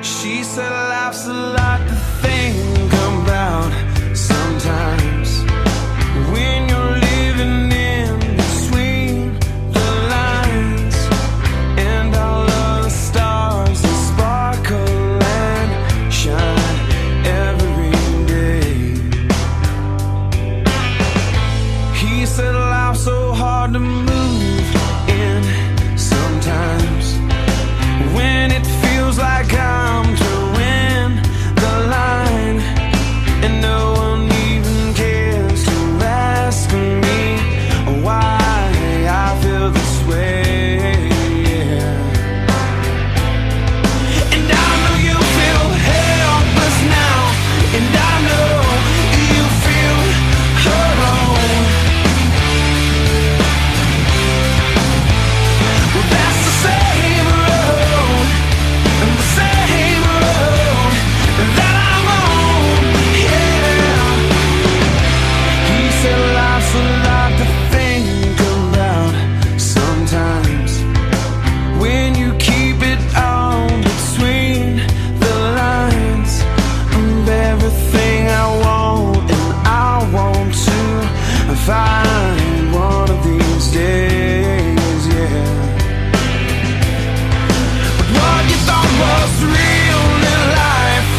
She said life's a lot to think about sometimes when you're living in between the lines, and all of the stars that sparkle and shine every day. He said life's so hard to move in sometimes when it feels like I'm to win the line, and no one even cares to ask me why I feel this way. And I know you feel helpless now, and I know you feel alone. Well, that's the same road, the same road that I'm on, yeah. He said life's a lot to think about sometimes when you keep it all between the lines of everything I want and I want to find one of these days, yeah. What you thought was real in life,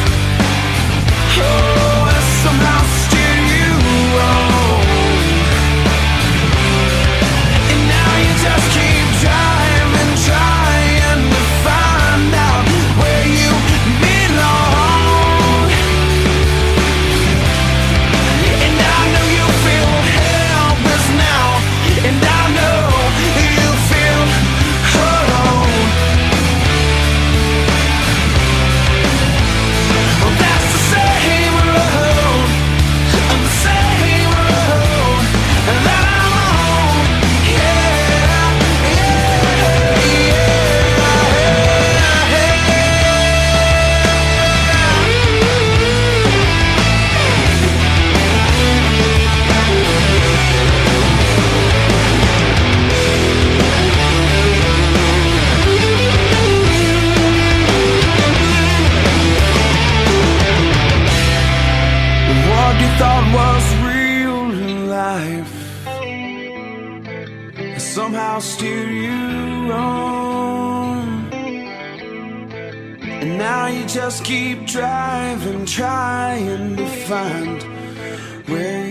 oh, has somehow steered you wrong. And now you just keep driving, trying to find out where you belong. And I know you feel helpless now, and I know you feel alone. Well, that's the same road, the same road that I'm on, yeah, What you thought was real in life has somehow steered you wrong. And now you just keep driving, trying to find where